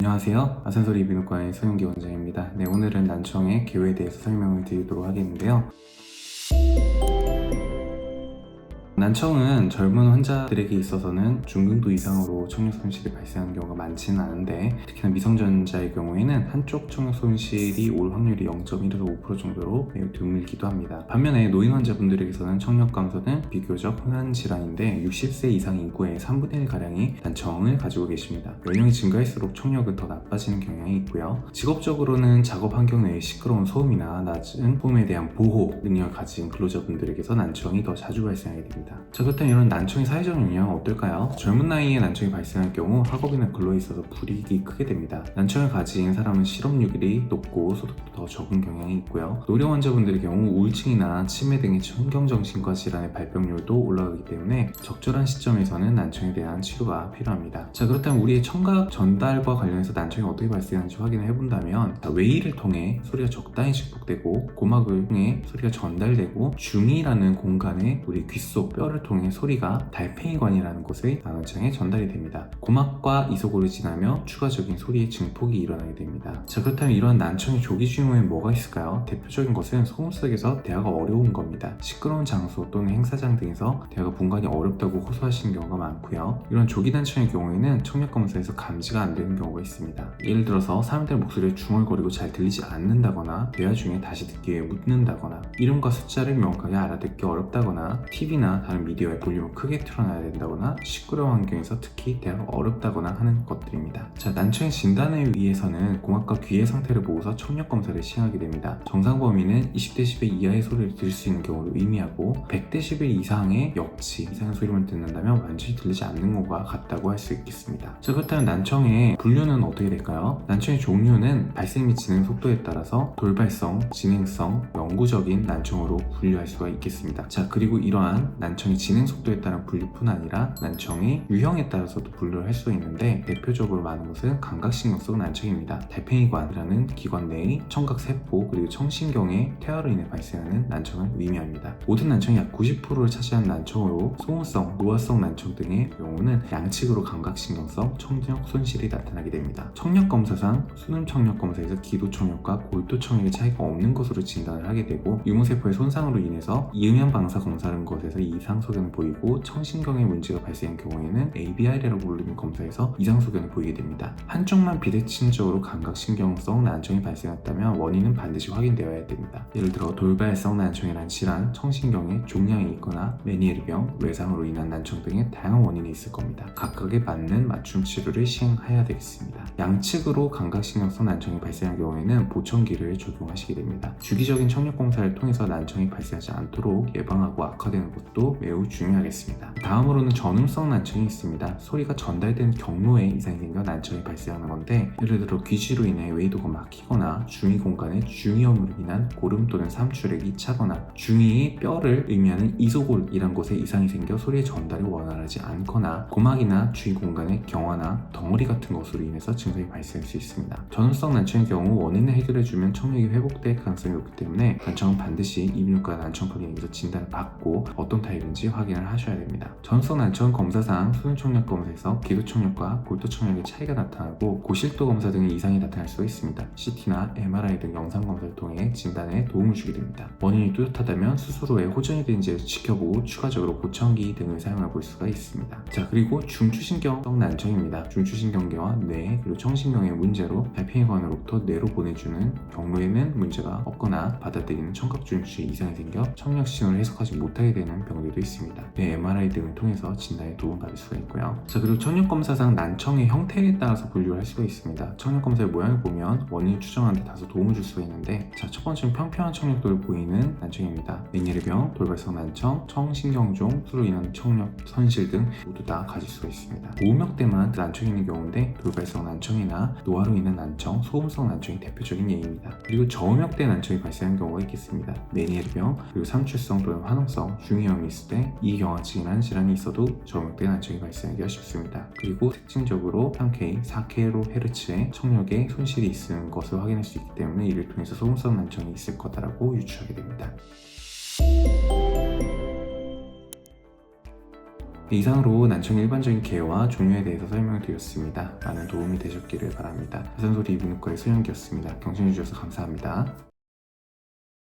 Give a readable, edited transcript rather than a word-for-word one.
안녕하세요. 아산소 리뷰과의 소윤기 원장입니다. 오늘은 난청의 개요에 대해서 설명을 드리도록 하겠는데요. 난청은 젊은 환자들에게 있어서는 중등도 이상으로 청력 손실이 발생하는 경우가 많지는 않은데, 특히나 미성년자의 경우에는 한쪽 청력 손실이 올 확률이 0.1에서 5% 정도로 매우 드물기도 합니다. 반면에 노인 환자분들에게서는 청력 감소는 비교적 흔한 질환인데 60세 이상 인구의 3분의 1가량이 난청을 가지고 계십니다. 연령이 증가할수록 청력은 더 나빠지는 경향이 있고요. 직업적으로는 작업 환경 내의 시끄러운 소음이나 낮은 소음에 대한 보호 능력을 가진 근로자분들에게서 난청이 더 자주 발생하게 됩니다. 자, 그렇다면 이런 난청의 사회적 영향은 어떨까요? 젊은 나이에 난청이 발생할 경우 학업이나 근로에 있어서 불이익이 크게 됩니다. 난청을 가진 사람은 실업률이 높고 소득도 더 적은 경향이 있고요. 노령 환자분들의 경우 우울증이나 치매 등의 신경정신과 질환의 발병률도 올라가기 때문에 적절한 시점에서는 난청에 대한 치료가 필요합니다. 자, 그렇다면 우리의 청각 전달과 관련해서 난청이 어떻게 발생하는지 확인을 해본다면, 외이를 통해 소리가 적당히 증폭되고 고막을 통해 소리가 전달되고 중이라는 공간에 우리 귓속 뼈를 통해 소리가 달팽이관이라는 곳의 난청에 전달이 됩니다. 고막과 이소골을 지나며 추가적인 소리의 증폭이 일어나게 됩니다. 자, 그렇다면 이러한 난청의 조기 징후에는 뭐가 있을까요? 대표적인 것은 소음 속에서 대화가 어려운 겁니다. 시끄러운 장소 또는 행사장 등에서 대화가 분간이 어렵다고 호소하시는 경우가 많고요. 이런 조기 난청의 경우에는 청력 검사에서 감지가 안 되는 경우가 있습니다. 예를 들어서 사람들의 목소리가 중얼거리고 잘 들리지 않는다거나, 대화 중에 다시 듣기 위해 묻는다거나, 이름과 숫자를 명확하게 알아듣기 어렵다거나, TV나 다른 미디어의 볼륨을 크게 틀어놔야 된다거나, 시끄러운 환경에서 특히 대화가 어렵다거나 하는 것들입니다. 자, 난청의 진단을 위해서는 고막과 귀의 상태를 보고서 청력 검사를 시행하게 됩니다. 정상 범위는 20dB 이하의 소리를 들을 수 있는 경우를 의미하고, 100dB 이상의 역치 이상의 소리만 듣는다면 완전히 들리지 않는 것과 같다고 할 수 있겠습니다. 자, 그렇다면 난청의 분류는 어떻게 될까요? 난청의 종류는 발생 및 진행 속도에 따라서 돌발성, 진행성, 영구적인 난청으로 분류할 수가 있겠습니다. 자, 그리고 이러한 난청의 진행 속도에 따른 분류뿐 아니라 난청의 유형에 따라서도 분류를 할 수 있는데, 대표적으로 많은 것은 감각신경성 난청입니다. 달팽이관이라는 기관 내의 청각세포 그리고 청신경의 퇴화로 인해 발생하는 난청을 의미합니다. 모든 난청이 약 90%를 차지하는 난청으로 소음성, 노화성 난청 등의 경우는 양측으로 감각신경성 청력 손실이 나타나게 됩니다. 청력검사상 수능청력검사에서 기도청력과 골도청력의 차이가 없는 것으로 진단을 하게 되고, 유무세포의 손상으로 인해서 이응향방사 검사하는 것에서 이상 소견을 보이고, 청신경에 문제가 발생한 경우에는 ABR이라고 부르는 검사에서 이상 소견을 보이게 됩니다. 한쪽만 비대칭적으로 감각신경성 난청이 발생했다면 원인은 반드시 확인되어야 됩니다. 예를 들어 돌발성 난청이라는 질환, 청신경에 종양이 있거나 메니에르병, 외상으로 인한 난청 등의 다양한 원인이 있을 겁니다. 각각에 맞는 맞춤 치료를 시행해야 되겠습니다. 양측으로 감각신경성 난청이 발생한 경우에는 보청기를 적용하시게 됩니다. 주기적인 청력 검사를 통해서 난청이 발생하지 않도록 예방하고 악화되는 것도 매우 중요하겠습니다. 다음으로는 전음성 난청이 있습니다. 소리가 전달되는 경로에 이상이 생겨 난청이 발생하는 건데, 예를 들어 귀지로 인해 웨이도가 막히거나, 중이 공간에 중이염으로 인한 고름 또는 삼출액이 차거나, 중이의 뼈를 의미하는 이소골이란 곳에 이상이 생겨 소리의 전달이 원활하지 않거나, 고막이나 주위 공간의 경화나 덩어리 같은 것으로 인해서 증상이 발생할 수 있습니다. 전음성 난청의 경우 원인을 해결해주면 청력이 회복될 가능성이 높기 때문에 난청은 반드시 이비인후과 난청 클리닉에서 진단을 받고 어떤 타입인지 확인을 하셔야 됩니다. 전음성 난청은 검사상 수능청력 검사에서 기도청력과 골도청력의 차이가 나타나고, 고실도 검사 등의 이상이 나타날 수가 있습니다. CT나 MRI 등 영상 검사를 통해 진단에 도움을 주게 됩니다. 원인이 뚜렷하다면 수술 후에 호전이 되는지를 지켜보고 추가적으로 보청기 등을 사용해 볼 수가 있습니다. 자, 그리고 중추신경성 난청입니다. 중추신경계와 뇌 그리고 청신경의 문제로 달팽이관으로부터 뇌로 보내주는 경로에는 문제가 없거나 받아들이는 청각중추에 이상이 생겨 청력 신호를 해석하지 못하게 되는 병들도 있습니다. 뇌 MRI 등을 통해서 진단에 도움받을 수가 있고요. 자, 그리고 청력검사상 난청의 형태에 따라서 분류를 할 수가 있습니다. 청력검사의 모양을 보면 원인을 추정하는 데 다소 도움을 줄 수가 있는데, 자, 첫 번째는 평평한 청력도를 보이는 난청입니다. 메니에르병, 돌발성 난청, 청신경종, 수로 인한 청력 손실 등 모두 다 가질 수가 있습니다. 고음역대만 난청이 있는 경우인데, 돌발성 난청이나 노화로 인한 난청, 소음성 난청이 대표적인 예입니다. 그리고 저음역대 난청이 발생하는 경우가 있겠습니다. 메니에르병, 그리고 삼출성 또는 화농성 중이염이 있을 때 이경화증이라는 질환이 있어도 저음역대 난청이 발생하기가 쉽습니다. 그리고 특징적으로 3K, 4kHz의 청력에 손실이 있는 것을 확인할 수 있기 때문에 이를 통해서 소음성 난청이 있을 거다라고 유추하게 됩니다. 이상으로 난청의 일반적인 개와 종류에 대해서 설명을 드렸습니다. 많은 도움이 되셨기를 바랍니다. 자산소리 이비인후과의 소영기였습니다. 경청해주셔서 감사합니다.